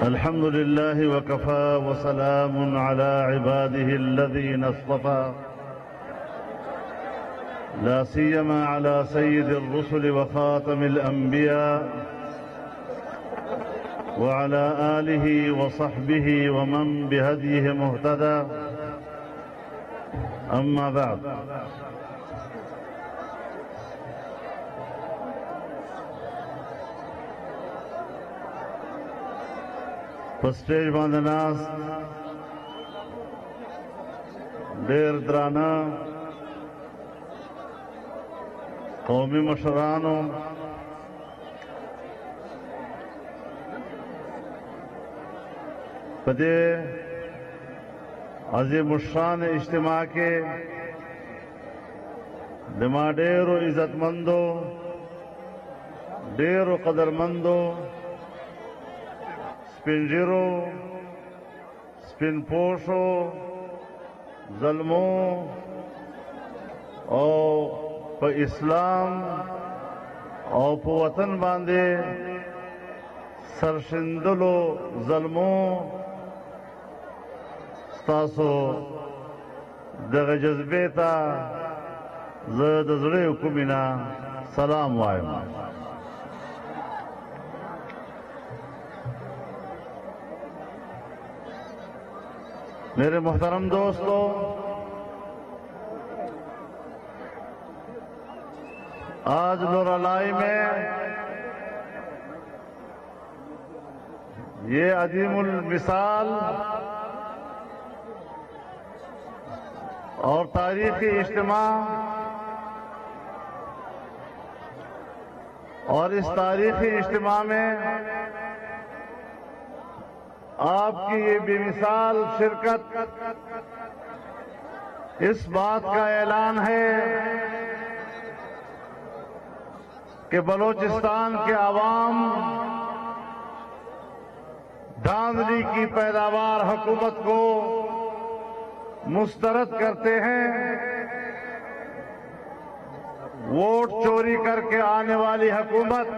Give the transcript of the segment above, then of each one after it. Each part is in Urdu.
الحمد لله وكفى وسلام على عباده الذين اصطفى لا سيما على سيد الرسل وخاتم الأنبياء وعلى آله وصحبه ومن بهديه مهتدى أما بعد پسٹیج باندناس دیر درانا قومی مشرانوں پدے عظیم الشان اجتماع کے دما ڈیرو عزت مندو ڈیرو قدر مندو سپنجرو سپن پوشو ظلموں اور پا اسلام اور پا وطن باندے سرشندلو ظلموں ستاسو دغ جذبے تا زد زڑے حکمنا سلام وائم میرے محترم دوستو، آج نورالائی میں یہ عظیم المثال اور تاریخی اجتماع اور اس تاریخی اجتماع میں آپ کی یہ بے مثال شرکت اس بات کا اعلان ہے کہ بلوچستان کے عوام دھاندلی کی پیداوار حکومت کو مسترد کرتے ہیں، ووٹ چوری کر کے آنے والی حکومت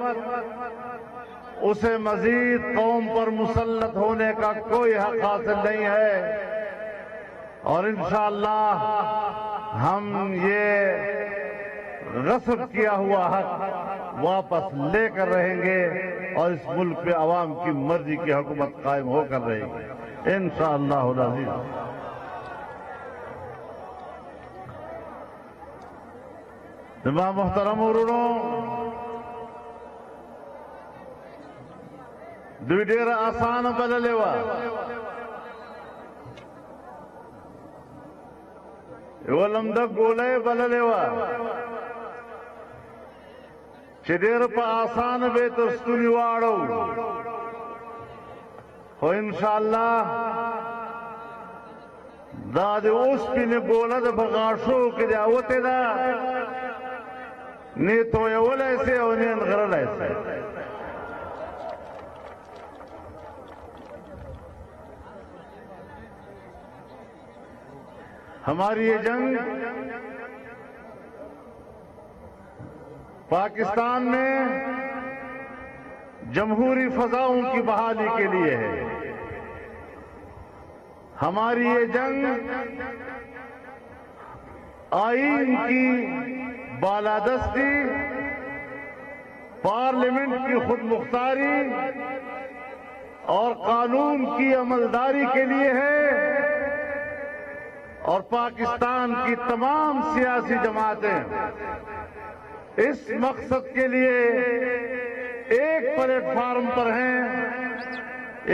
اسے مزید قوم پر مسلط ہونے کا کوئی حق حاصل نہیں ہے، اور انشاءاللہ ہم یہ غصب کیا ہوا حق واپس لے کر رہیں گے اور اس ملک پہ عوام کی مرضی کی حکومت قائم ہو کر رہے گی انشاءاللہ العزیز۔ تمام محترم ورونو، دوی ډیر آسان بللې وه، یوه لمده ګولۍ بللې وه چې ډېر په آسانه به یې تر ستوني واړو، خو انشاءالله دا د اوسپنې ګوله د په غاښو کې د اوتې ده، نه یې تویولی سي او نه یې نغرلی سي۔ ہماری یہ جنگ پاکستان میں جمہوری فضاؤں کی بحالی کے لیے ہے، ہماری یہ جنگ آئین کی بالادستی، پارلیمنٹ کی خود مختاری اور قانون کی عملداری کے لیے ہے، اور پاکستان کی تمام سیاسی جماعتیں اس مقصد کے لیے ایک پلیٹ فارم پر ہیں،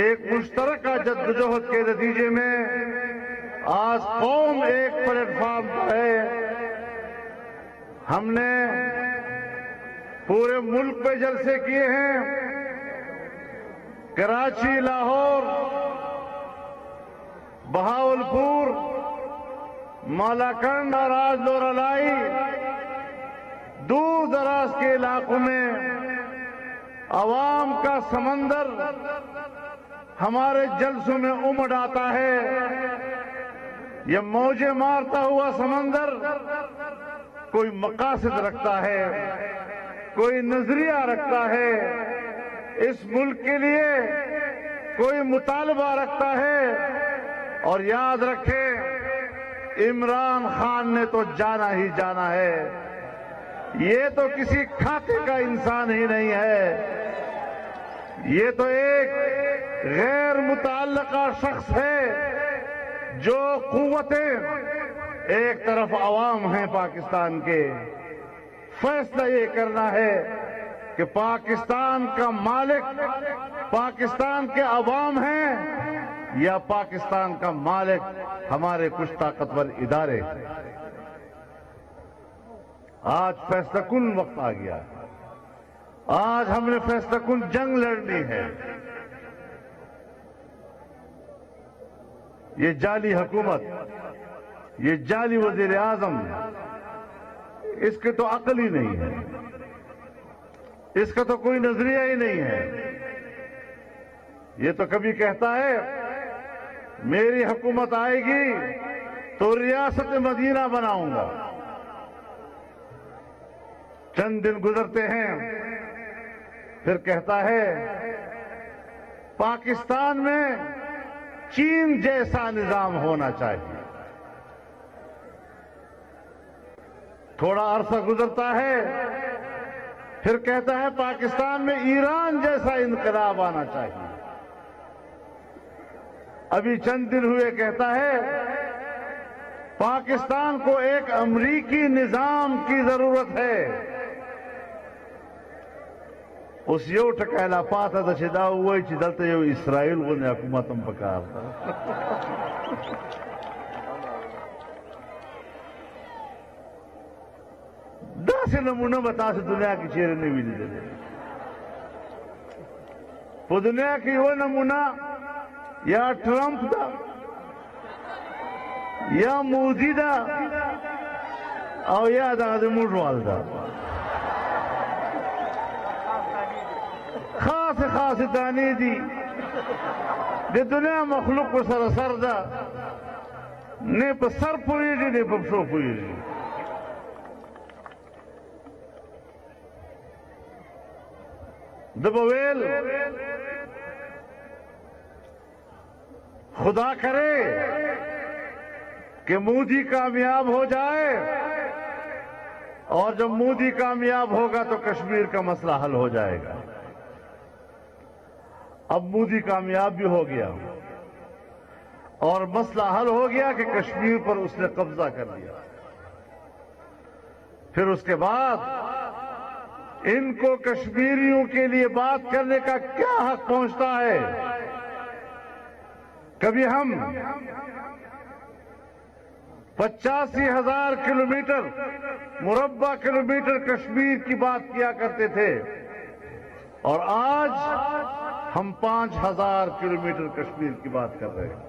ایک مشترکہ جدوجہد کے نتیجے میں آج قوم ایک پلیٹ فارم پر ہے۔ ہم نے پورے ملک پہ جلسے کیے ہیں، کراچی، لاہور، بہاولپور، مالاکنڈ اور آج نورالائی، دور دراز کے علاقوں میں عوام کا سمندر ہمارے جلسوں میں امڈ آتا ہے۔ یہ موجیں مارتا ہوا سمندر کوئی مقاصد رکھتا ہے، کوئی نظریہ رکھتا ہے، اس ملک کے لیے کوئی مطالبہ رکھتا ہے، اور یاد رکھیں عمران خان نے تو جانا ہی جانا ہے، یہ تو کسی کھاتے کا انسان ہی نہیں ہے، یہ تو ایک غیر متعلقہ شخص ہے جو قوتیں ایک طرف عوام ہیں پاکستان کے، فیصلہ یہ کرنا ہے کہ پاکستان کا مالک پاکستان کے عوام ہیں یا پاکستان کا مالک ہمارے کچھ طاقتور ادارے۔ آج فیصلہ کن وقت آ گیا، آج ہم نے فیصلہ کن جنگ لڑنی ہے۔ یہ جعلی حکومت، یہ جعلی وزیر اعظم، اس کے تو عقل ہی نہیں ہے، اس کا تو کوئی نظریہ ہی نہیں ہے۔ یہ تو کبھی کہتا ہے میری حکومت آئے گی تو ریاست مدینہ بناؤں گا، چند دن گزرتے ہیں پھر کہتا ہے پاکستان میں چین جیسا نظام ہونا چاہیے، تھوڑا عرصہ گزرتا ہے پھر کہتا ہے پاکستان میں ایران جیسا انقلاب آنا چاہیے، ابھی چند دن ہوئے کہتا ہے پاکستان کو ایک امریکی نظام کی ضرورت ہے۔ اس یو ټکاله پاته ده چې دا وایي چې دلته یو اسرائیل غوندې حکومت هم پکار ده۔ داسې نمونه به تاسو دنیا کې چیرې نه وي لیدلې۔ په دنیا کې یوه نمونه یا ټرمپ ده یا مودي ده او یا دغه زموږ وال ده، خاص دانی دی د دنیا مخلوق پر سر سر ده، نه په سر پوهېږي نه په پښو پوهېږي۔ ده به ویل خدا کرے کہ مودی کامیاب ہو جائے، اور جب مودی کامیاب ہوگا تو کشمیر کا مسئلہ حل ہو جائے گا۔ اب مودی کامیاب بھی ہو گیا اور مسئلہ حل ہو گیا کہ کشمیر پر اس نے قبضہ کر لیا، پھر اس کے بعد ان کو کشمیریوں کے لیے بات کرنے کا کیا حق پہنچتا ہے؟ کبھی ہم 85,000 کلومیٹر مربع کلومیٹر کشمیر کی بات کیا کرتے تھے، اور آج ہم 5,000 کلومیٹر کشمیر کی بات کر رہے ہیں۔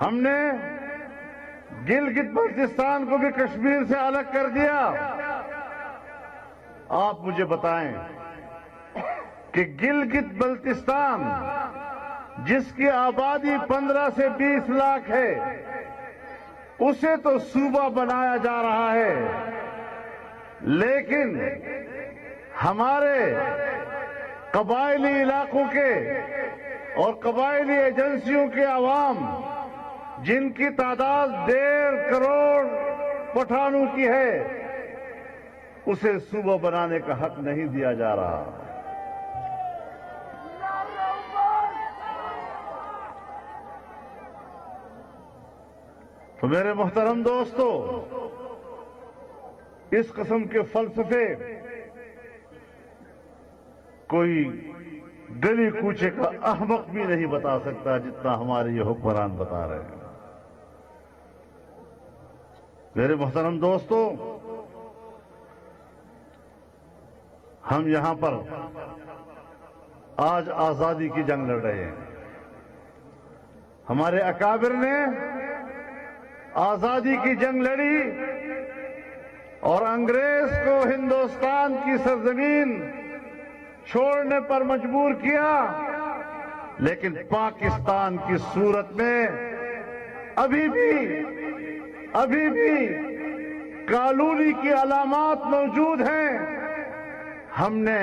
ہم نے گلگت بلتستان کو بھی کشمیر سے الگ کر دیا۔ آپ مجھے بتائیں کہ گلگت بلتستان جس کی آبادی 15 سے 20 لاکھ ہے، اسے تو صوبہ بنایا جا رہا ہے، لیکن ہمارے قبائلی علاقوں کے اور قبائلی ایجنسیوں کے عوام، جن کی تعداد 1.5 کروڑ پٹھانوں کی ہے، اسے صوبہ بنانے کا حق نہیں دیا جا رہا۔ تو میرے محترم دوستو، اس قسم کے فلسفے کوئی گلی کوچے کا احمق بھی نہیں بتا سکتا جتنا ہمارے یہ حکمران بتا رہے ہیں۔ میرے محترم دوستو، ہم یہاں پر آج آزادی کی جنگ لڑ رہے ہیں۔ ہمارے اکابر نے آزادی کی جنگ لڑی اور انگریز کو ہندوستان کی سرزمین چھوڑنے پر مجبور کیا، لیکن پاکستان کی صورت میں ابھی بھی کالونی کی علامات موجود ہیں۔ ہم نے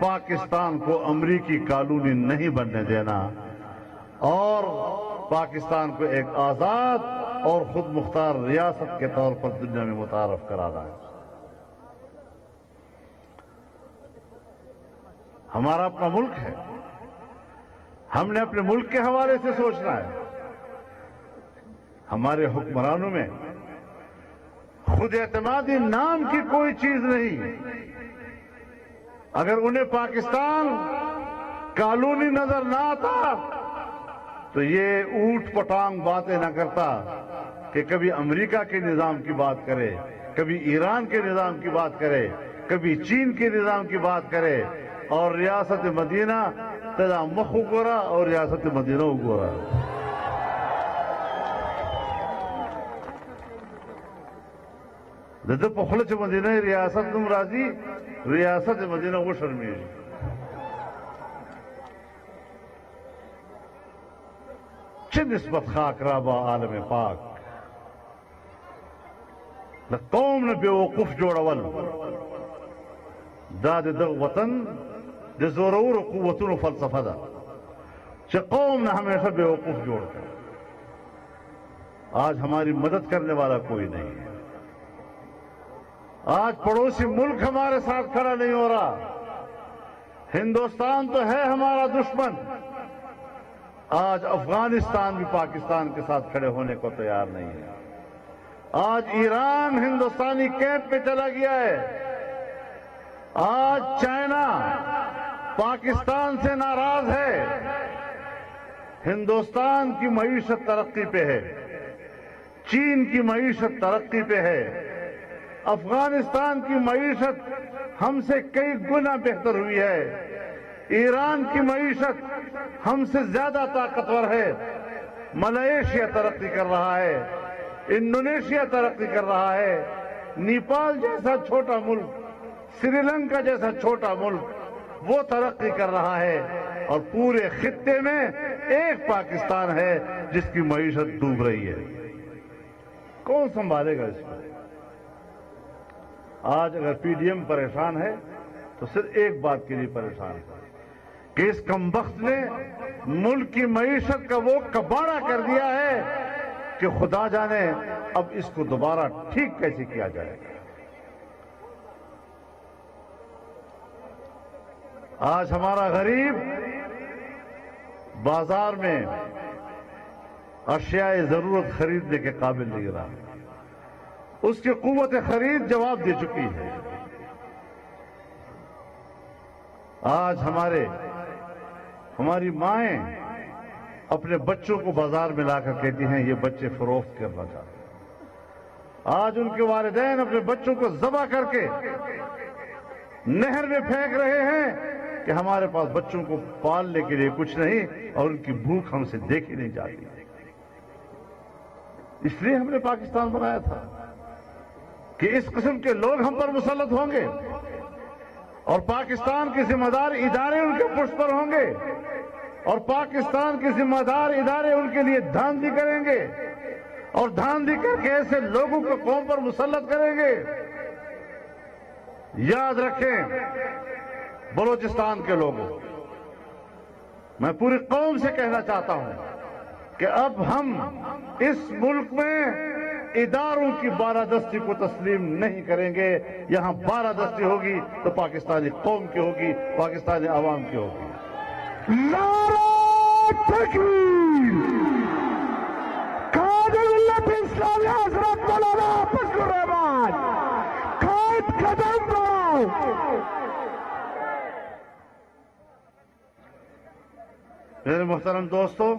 پاکستان کو امریکی کالونی نہیں بننے دینا اور پاکستان کو ایک آزاد اور خود مختار ریاست کے طور پر دنیا میں متعارف کرانا ہے۔ ہمارا اپنا ملک ہے، ہم نے اپنے ملک کے حوالے سے سوچنا ہے۔ ہمارے حکمرانوں میں خود اعتمادی نام کی کوئی چیز نہیں۔ اگر انہیں پاکستان کالونی نظر نہ آتا تو یہ اوٹ پٹانگ باتیں نہ کرتا کہ کبھی امریکہ کے نظام کی بات کرے، کبھی ایران کے نظام کی بات کرے، کبھی چین کے نظام کی بات کرے، اور ریاست مدینہ تدا مخ گورا اور ریاست مدینہ گورا۔ دد پخل چ مدینہ ریاست نم راضی، ریاست مدینہ وہ شرمیش۔ چھ نسبت خاک رابا عالم پاک نہ قوم نہ بیوقوف جوڑول دا د وطن د زورور قوتونو فلسفہ دا چھ قوم نہ ہمیشہ بیوقوف جوڑ کر۔ آج ہماری مدد کرنے والا کوئی نہیں ہے، آج پڑوسی ملک ہمارے ساتھ کھڑا نہیں ہو رہا۔ ہندوستان تو ہے ہمارا دشمن، آج افغانستان بھی پاکستان کے ساتھ کھڑے ہونے کو تیار نہیں ہے۔ آج ایران ہندوستانی کیمپ میں چلا گیا ہے، آج چائنا پاکستان سے ناراض ہے۔ ہندوستان کی معیشت ترقی پہ ہے، چین کی معیشت ترقی پہ ہے، افغانستان کی معیشت ہم سے کئی گنا بہتر ہوئی ہے، ایران کی معیشت ہم سے زیادہ طاقتور ہے، ملائیشیا ترقی کر رہا ہے، انڈونیشیا ترقی کر رہا ہے، نیپال جیسا چھوٹا ملک، سری لنکا جیسا چھوٹا ملک وہ ترقی کر رہا ہے، اور پورے خطے میں ایک پاکستان ہے جس کی معیشت ڈوب رہی ہے۔ کون سنبھالے گا اس کو؟ آج اگر پی ڈی ایم پریشان ہے تو صرف ایک بات کے لیے پریشان ہے کہ اس کمبخت نے ملک کی معیشت کا وہ کباڑہ کر دیا ہے کہ خدا جانے اب اس کو دوبارہ ٹھیک کیسے کیا جائے گا۔ آج ہمارا غریب بازار میں اشیاء ضرورت خریدنے کے قابل نہیں رہا، اس کی قوت خرید جواب دے چکی ہے۔ آج ہماری مائیں اپنے بچوں کو بازار میں لا کر کہتی ہیں یہ بچے فروخت کرنا چاہتے ہیں۔ آج ان کے والدین اپنے بچوں کو ذبح کر کے نہر میں پھینک رہے ہیں کہ ہمارے پاس بچوں کو پالنے کے لیے کچھ نہیں اور ان کی بھوک ہم سے دیکھی نہیں جاتی۔ اس لیے ہم نے پاکستان بنایا تھا کہ اس قسم کے لوگ ہم پر مسلط ہوں گے اور پاکستان کے ذمہ دار ادارے ان کے پشت پر ہوں گے اور پاکستان کے ذمہ دار ادارے ان کے لیے دھاندلی کریں گے اور دھاندلی کر کے ایسے لوگوں کو قوم پر مسلط کریں گے۔ یاد رکھیں بلوچستان کے لوگوں، میں پوری قوم سے کہنا چاہتا ہوں کہ اب ہم اس ملک میں اداروں کی بالادستی کو تسلیم نہیں کریں گے۔ یہاں بالادستی ہوگی تو پاکستانی قوم کی ہوگی، پاکستانی عوام کی ہوگی۔ نعرہ تکبیر! قائد ملت اسلامی حضرت مولانا فضل الرحمان قائد قدم بڑھاؤ۔ میرے محترم دوستو،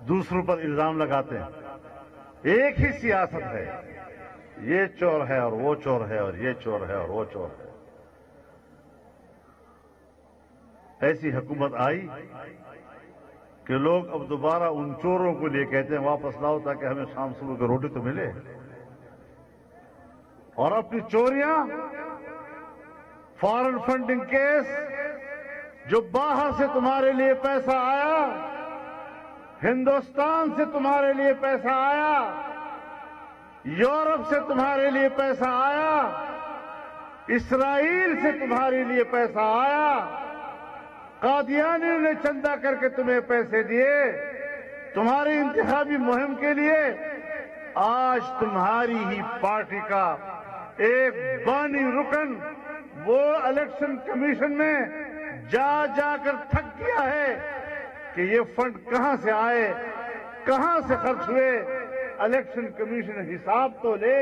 دوسروں پر الزام لگاتے ہیں، ایک ہی سیاست ہے، یہ چور ہے اور وہ چور ہے اور یہ چور ہے اور وہ چور ہے۔ ایسی حکومت آئی کہ لوگ اب دوبارہ ان چوروں کو لیے کہتے ہیں واپس لاؤ تاکہ ہمیں شام صبح کی روٹی تو ملے، اور اپنی چوریاں فارن فنڈنگ کیس جو باہر سے تمہارے لیے پیسہ آیا، ہندوستان سے تمہارے لیے پیسہ آیا، یورپ سے تمہارے لیے پیسہ آیا، اسرائیل سے تمہارے لیے پیسہ آیا، قادیانیوں نے چندہ کر کے تمہیں پیسے دیے تمہاری انتخابی مہم کے لیے۔ آج تمہاری ہی پارٹی کا ایک بانی رکن وہ الیکشن کمیشن میں جا جا کر تھک گیا ہے کہ یہ فنڈ کہاں سے آئے، کہاں سے خرچ ہوئے۔ الیکشن کمیشن حساب تو لے،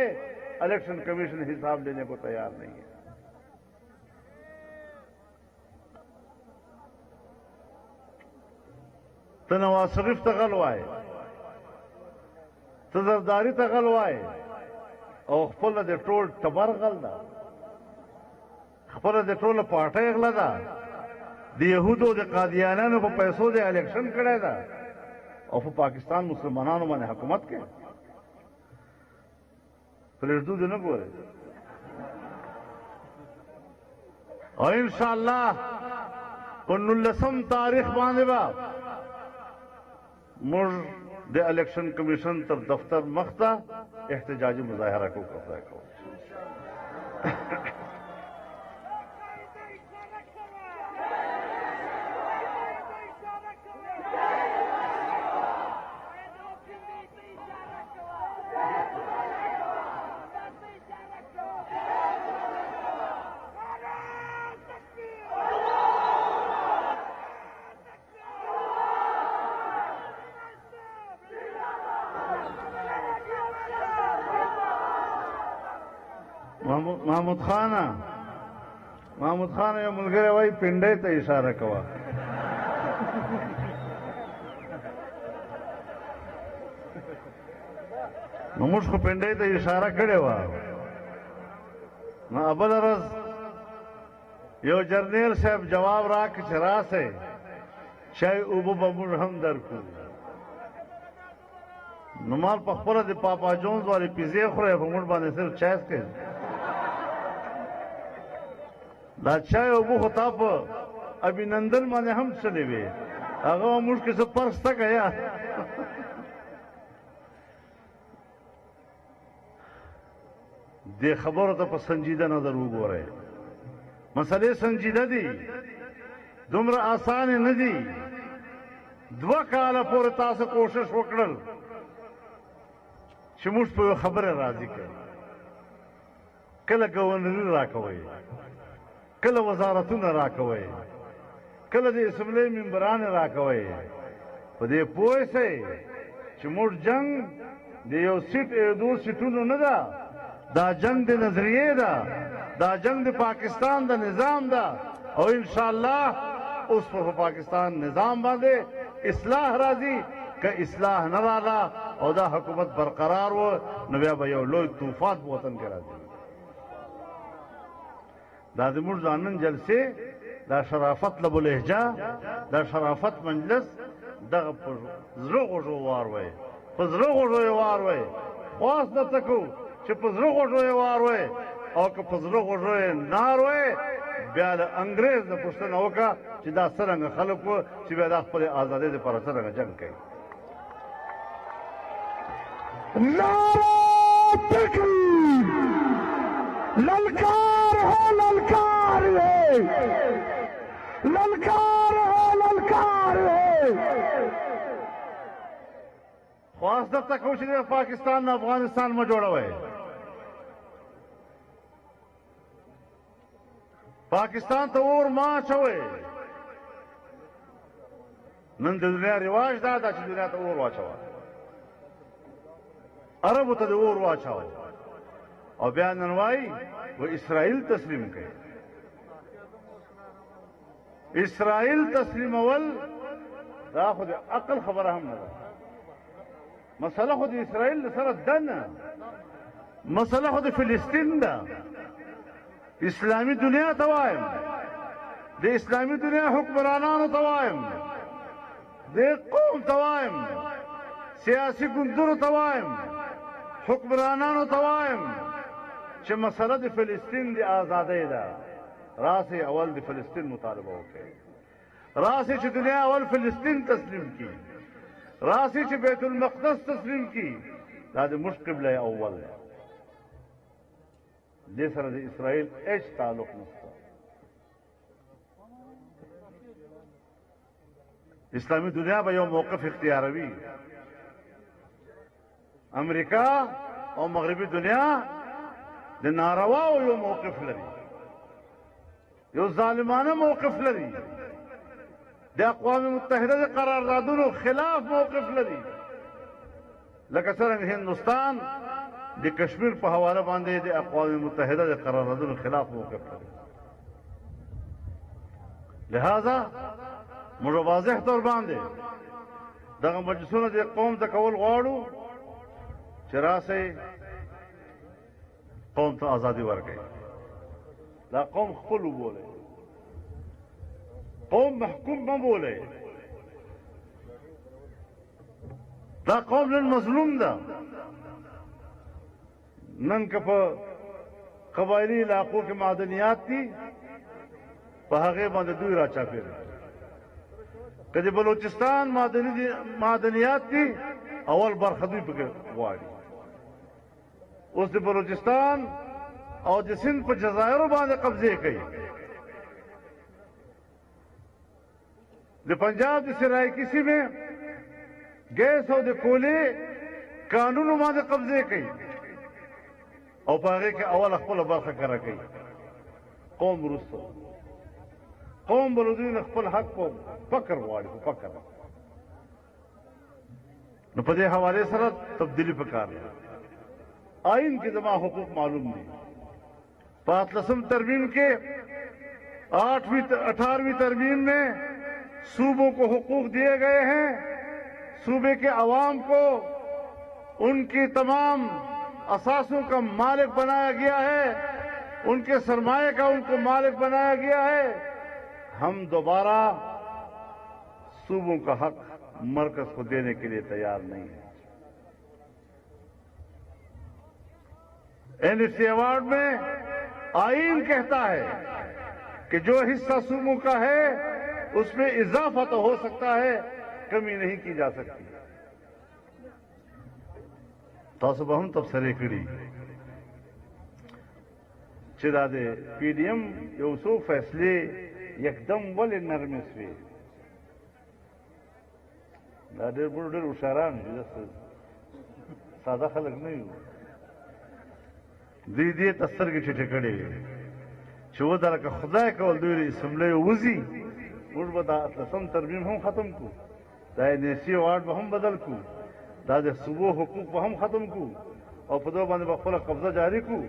الیکشن کمیشن حساب لینے کو تیار نہیں ہے۔ تو نواز شریف تغلوائے، تو زرداری تغلوائے، او خپل د ټول ټبر غل ده، خپل د ټول پارټۍ غله ده، د یهودو د قادیانانو په پیسو د الیکشن کړی ده او په پاکستان مسلمانانو باندې حکومت کوي۔ پرېږدو دې نه ګورې او انشاءالله په 19 تاریخ باندې به موږ د الیکشن کمیشن تر دفتر مخ ته احتجاجي مظاهره کوو که خدای کوو۔ محمود خان یو ملګری وایي پنډۍ ته اشاره کوه۔ نو موږ خو پنډۍ ته اشاره کړې وه، نو بله ورځ یو جرنیل صاحب جواب راکړ چې راسئ چای اوبه به موږ هم درکړو۔ نو مال په خپله د پاپا جونز والې پیزې خورئ، په موږ باندې صرف چای څکئ۔ دا چای اوبه خو تا په ابینندن باندې هم څلې وې، هغه موږ کې څه فرق شته که یا؟ دې خبرو ته په سنجیده نظر وګورئ، مسلې سنجیده دي، دومره آسانې نه دي۔ 2 کاله پورې تاسو کوشش وکړل چې موږ په یو خبره راضي کړو، کله ګورنري راکوئ، کله وزارتونه راکوئ، کله د اسمبلی ممبران راکوئ، په دې پوه شئ چې موږ جنگ د یو سیټ یا 2 سیټونو نه ده، دا جنگ د نظریې ده، دا جنگ د پاکستان د نظام ده، او انشاءالله اوس په پاکستان نظام باندې اصلاح راځي، که اصلاح نه راغله او دا حکومت برقرار و نو بیا به یو لوی طوفان په وطن کې راځي۔ دا زموږ د نن جلسې دا شرافت لب لهجه، دا شرافت مجلس دغه په زړه غوږو واروئ، په زړه غوږو یې واروئ، خواست درته کوو چې په زړه غوږو یې واروئ، او که په زړه غوږو یې نه واروئ بیا د انګریز نه پوښتنه وکړه چې دا څرنګه خلک وو چې بیا دا خپلې ازادۍ دپاره څرنګه جنګ کوي۔ نعرہ تکبیر، للکار ہے للکار ہے، للکار ہے للکار ہے۔ خواست درته کوو چې پاکستان نه افغانستان مه جوړوئ، پاکستان ته اور مه اچوئ۔ نن د دنیا رواج دا ده چې دنیا ته اور واچوه، عربو ته د اور واچوه، او بیا نن وایي و اسرائیل تسلیم کوي۔ اسرائیل تسلیمول دا خو د عقل خبره هم نه ده، مسله خو د اسرائیل سره ده نه، مسله خو د فلسطین ده۔ اسلامی دنیا ته وایم، د اسلامی دنیا حکمرانانو ته وایم، د قوم ته وایم، سیاسي ګوندونو ته وایم، حکمرانانو ته وایم چې مسله د فلسطین د آزادۍ ده، راسئ اول د فلسطین مطالبه وکړئ، راسئ چې دنیا اول فلسطین تسلیم کی، راسئ چې بیت المقدس تسلیم کی، دا د موږ قبله اول دی دې سره د اسرائیل هیڅ تعلق نشته اسلامی دنیا به یو موقف اختیاروي امریکا او مغربي دنیا د نارواو یو موقف لري یو ظالمانه موقف لري د اقوام متحده د قراردادونو خلاف موقف لري لکه څنګه هندوستان د کشمیر په حواله باندې د اقوام متحده د قراردادونو خلاف موقف لري لہذا موږ واضح طور باندې دغه مجلسونه د قوم ته کول غواړو چې راسئ قوم ته ازادي ورکړي دا قوم خپل وبولئ قوم محکوم مه بولئ دا قوم نن مظلوم ده نن که په قبایلي علاقو کې معدنیات دي په هغې باندې دوی راچاپېږي که د بلوچستان معدنیات دي اول برخه دوی پکې غواړي اوس د بلوچستان او د سند په جزایرو باندې قبضې کوي د پنجاب د سرایکي سیمې ګیس او د کولې قانونو باندې قبضې کوي او په هغې کې اول خپله برخه کره کوي قوم وروسته قوم به له دوی نه خپل حق په فکر غواړي په فکر نو په دې حوالې سره تبدیلي پکار ده آئین کې زما حقوق معلوم دي په 18 ترمیم کې 18ویں ترمیم میں صوبوں کو حقوق دیے گئے ہیں صوبے کے عوام کو ان کی تمام اثاثوں کا مالک بنایا گیا ہے ان کے سرمایہ کا ان کو مالک بنایا گیا ہے ہم دوبارہ صوبوں کا حق مرکز کو دینے کے لیے تیار نہیں ہے NSC ایوارڈ میں آئین کہتا ہے کہ جو حصہ صوبوں کا ہے اس میں اضافہ تو ہو سکتا ہے کمی نہیں کی جا سکتی تاسو به هم تبصرې کړي چې دا د PDM یو څو فیصلې یکدم ولې نرمې شوې دا ډېر ډېر هوښیاران دي ساده خلک نه یو دوی دې ته سترګې ټیټې کړې وې چې ودرکه خدای کول دوی د اسمبلۍ وځي موږ به دا 18 ترمیم هم ختم کړو دا NSC ایوارډ به هم بدل کړو دا د صوبو حقوق به هم ختم کړو او په دغه باندې به خپله قبضه جاري کړو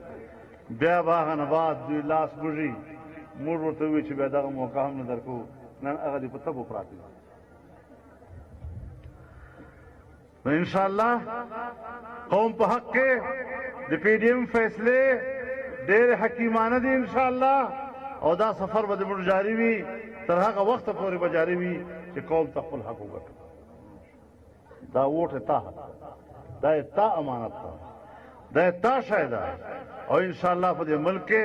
بیا به هغه نه بعد دوی لاس بوژي موږ ورته ووایو چې بیا دغه موقع هم نه درکړو نن هغه دې په تبو پراته دي نو انشاءالله قوم په حق کې د PDM فیصلې ډېر حکیمانه دي انشاءالله او دا سفر به زموږ جاري وي تر هغه وخته پورې به جاري وي چې قوم ته خپل حق وګټي دا ووټ تا دا تا امانت ده دا تا شی ده او انشاءالله په دې ملک کې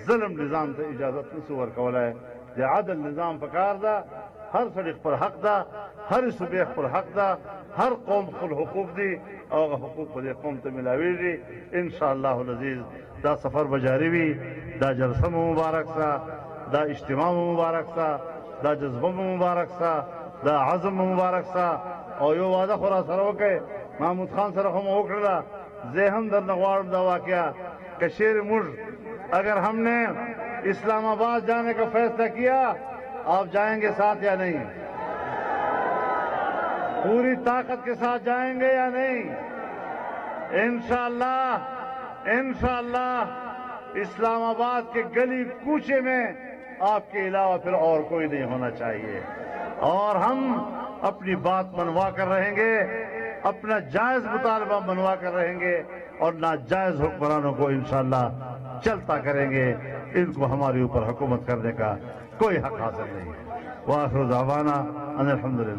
ظلم نظام ته اجازت نشو ورکولی د عدل نظام پکار ده هر سړي خپل حق ده هر صوبې خپل حق ده هر قوم خپل حقوق دي او هغه حقوق په دې قوم ته ملاویږي انشاءالله العزیز دا سفر به جاري وي دا جلسه مو مبارک سه دا اجتماع مو مبارک سه دا جذبه مو مبارک سه دا عزم مو مبارک سه او یو وعده خو را سره وکړئ محمود خان سره خو مو وکړله زه هم درنه غواړم دا واقعه کشیر موږ اگر ہم نے اسلام آباد جانے کا فیصلہ کیا آپ جائیں گے ساتھ یا نہیں پوری طاقت کے ساتھ جائیں گے یا نہیں انشاءاللہ اسلام آباد کے گلی کوچے میں آپ کے علاوہ پھر اور کوئی نہیں ہونا چاہیے اور ہم اپنی بات منوا کر رہیں گے اپنا جائز مطالبہ منوا کر رہیں گے اور ناجائز حکمرانوں کو انشاءاللہ چلتا کریں گے ان کو ہمارے اوپر حکومت کرنے کا کوئی حق حاصل نہیں وآخر دعوانا ان الحمدللہ